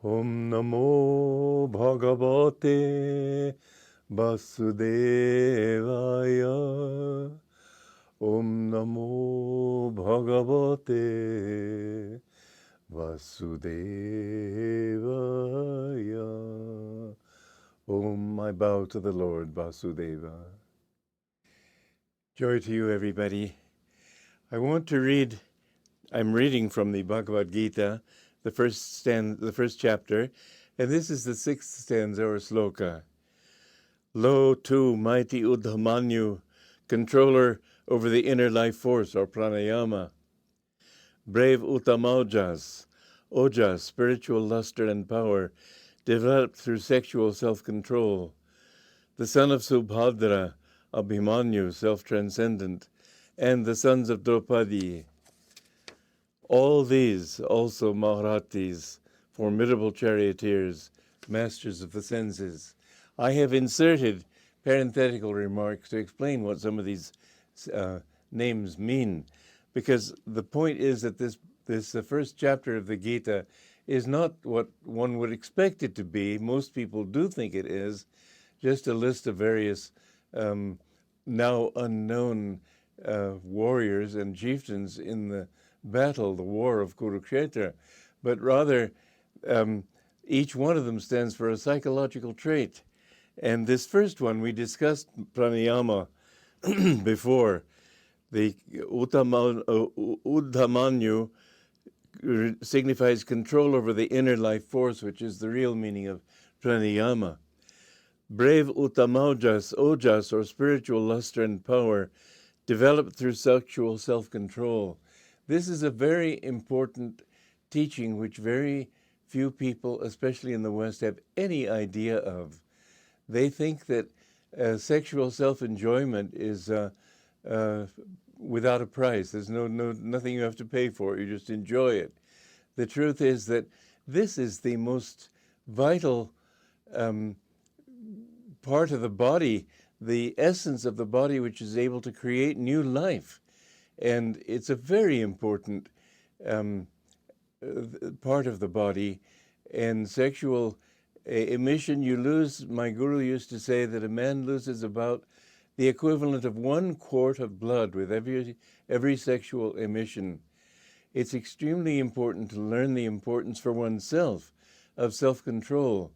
Om Namo Bhagavate Vasudevaya. Om Namo Bhagavate Vasudevaya. Om, I bow to the Lord Vasudeva. Joy to you, everybody. I'm reading from the Bhagavad Gita, the first chapter, and this is the 6th stanza or sloka. Lo tu, mighty Udhamanyu, controller over the inner life force or pranayama. Brave Uttamaojas, ojas, spiritual luster and power, developed through sexual self-control. The son of Subhadra, Abhimanyu, self-transcendent, and the sons of Draupadi. All these also Maharatis, formidable charioteers, masters of the senses. I have inserted parenthetical remarks to explain what some of these names mean, because the point is that the first chapter of the Gita is not what one would expect it to be. Most people do think it is, just a list of various now unknown warriors and chieftains in the battle, the war of Kurukshetra, but rather each one of them stands for a psychological trait. And this first one, we discussed pranayama before. The Uddhamanyu signifies control over the inner life force, which is the real meaning of pranayama. Brave Uttamaojas, ojas, or spiritual luster and power, developed through sexual self-control. This is a very important teaching which very few people, especially in the West, have any idea of. They think that sexual self-enjoyment is without a price. There's nothing you have to pay for. You just enjoy it. The truth is that this is the most vital part of the body, the essence of the body, which is able to create new life. And it's a very important part of the body. And sexual emission, you lose, my guru used to say that a man loses about the equivalent of 1 quart of blood with every sexual emission. It's extremely important to learn the importance for oneself of self-control.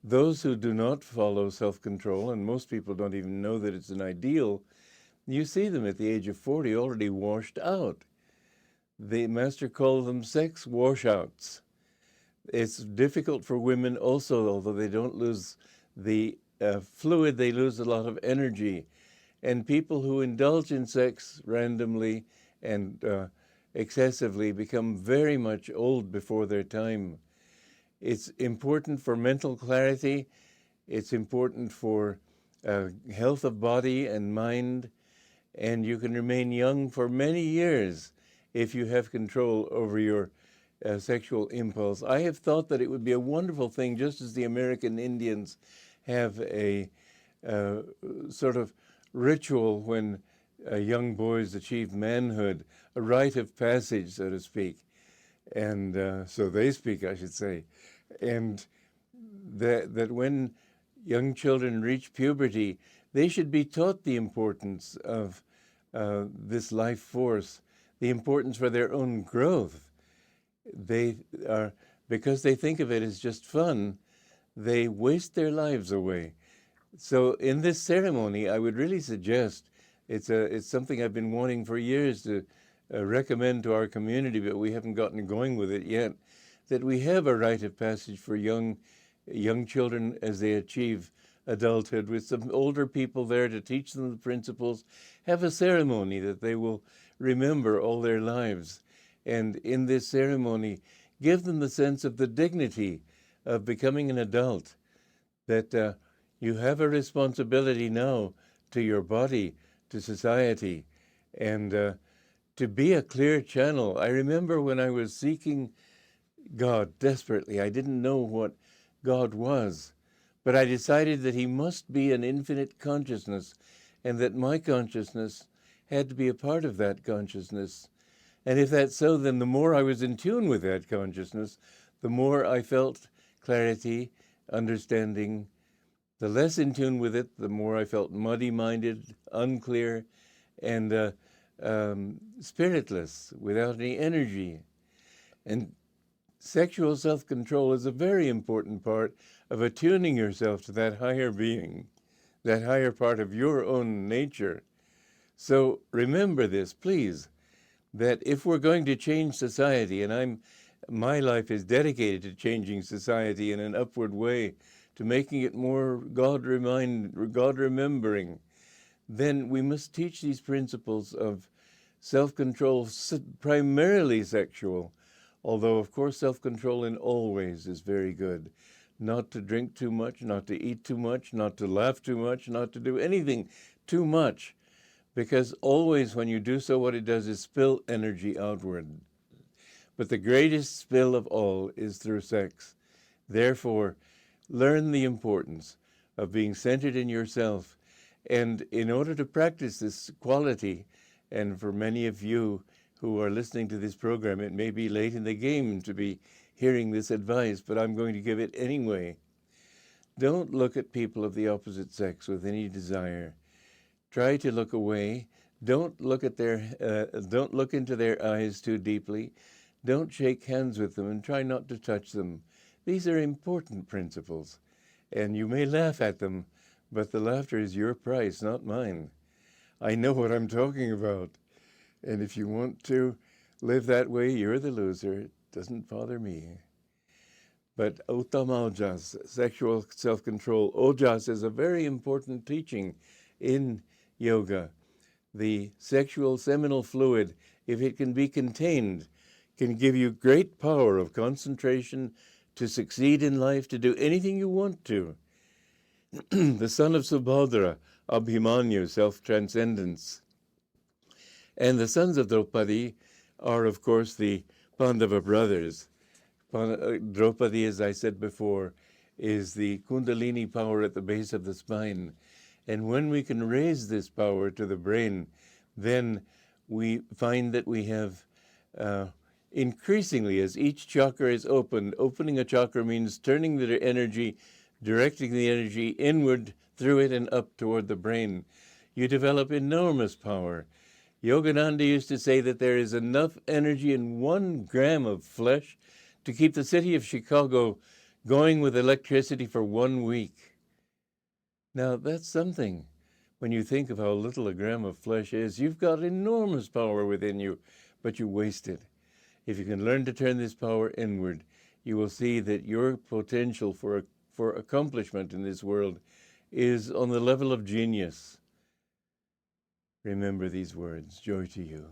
Those who do not follow self-control, and most people don't even know that it's an ideal, you see them at the age of 40 already washed out. The master called them sex washouts. It's difficult for women also, although they don't lose the fluid, they lose a lot of energy. And people who indulge in sex randomly and excessively become very much old before their time. It's important for mental clarity. It's important for health of body and mind. And you can remain young for many years if you have control over your sexual impulse. I have thought that it would be a wonderful thing, just as the American Indians have a sort of ritual when young boys achieve manhood, a rite of passage, so to speak. And so they speak, I should say. And that when young children reach puberty, they should be taught the importance of this life force, the importance for their own growth. Because they think of it as just fun, they waste their lives away. So in this ceremony, I would really suggest, it's something I've been wanting for years to recommend to our community, but we haven't gotten going with it yet, that we have a rite of passage for young children as they achieve adulthood, with some older people there to teach them the principles, have a ceremony that they will remember all their lives. And in this ceremony, give them the sense of the dignity of becoming an adult, that you have a responsibility now to your body, to society, and to be a clear channel. I remember when I was seeking God desperately, I didn't know what God was, but I decided that he must be an infinite consciousness, and that my consciousness had to be a part of that consciousness. And if that's so, then the more I was in tune with that consciousness, the more I felt clarity, understanding. The less in tune with it, the more I felt muddy-minded, unclear, and spiritless, without any energy. And sexual self-control is a very important part of attuning yourself to that higher being, that higher part of your own nature. So remember this, please, that if we're going to change society, and my life is dedicated to changing society in an upward way, to making it more God-remembering, then we must teach these principles of self-control, primarily sexual, although, of course, self-control in all ways is very good. Not to drink too much, not to eat too much, not to laugh too much, not to do anything too much, because always when you do so, what it does is spill energy outward. But the greatest spill of all is through sex. Therefore, learn the importance of being centered in yourself. And in order to practice this quality, and for many of you who are listening to this program, it may be late in the game to be hearing this advice, but I'm going to give it anyway. Don't look at people of the opposite sex with any desire. Try to look away. Don't look into their eyes too deeply. Don't shake hands with them, and try not to touch them. These are important principles, and you may laugh at them, but the laughter is your price, not mine. I know what I'm talking about, and if you want to live that way, you're the loser. It doesn't bother me. But Uttama Ojas, sexual self-control, Ojas is a very important teaching in yoga. The sexual seminal fluid, if it can be contained, can give you great power of concentration to succeed in life, to do anything you want to. The son of Subhadra, Abhimanyu, self-transcendence. And the sons of Draupadi are, of course, the Pandava brothers. Draupadi, as I said before, is the Kundalini power at the base of the spine. And when we can raise this power to the brain, then we find that we have increasingly, as each chakra is opened, opening a chakra means turning the energy, directing the energy inward through it and up toward the brain. You develop enormous power. Yogananda used to say that there is enough energy in 1 gram of flesh to keep the city of Chicago going with electricity for 1 week. Now, that's something. When you think of how little a gram of flesh is, you've got enormous power within you, but you waste it. If you can learn to turn this power inward, you will see that your potential for accomplishment in this world is on the level of genius. Remember these words. Joy to you.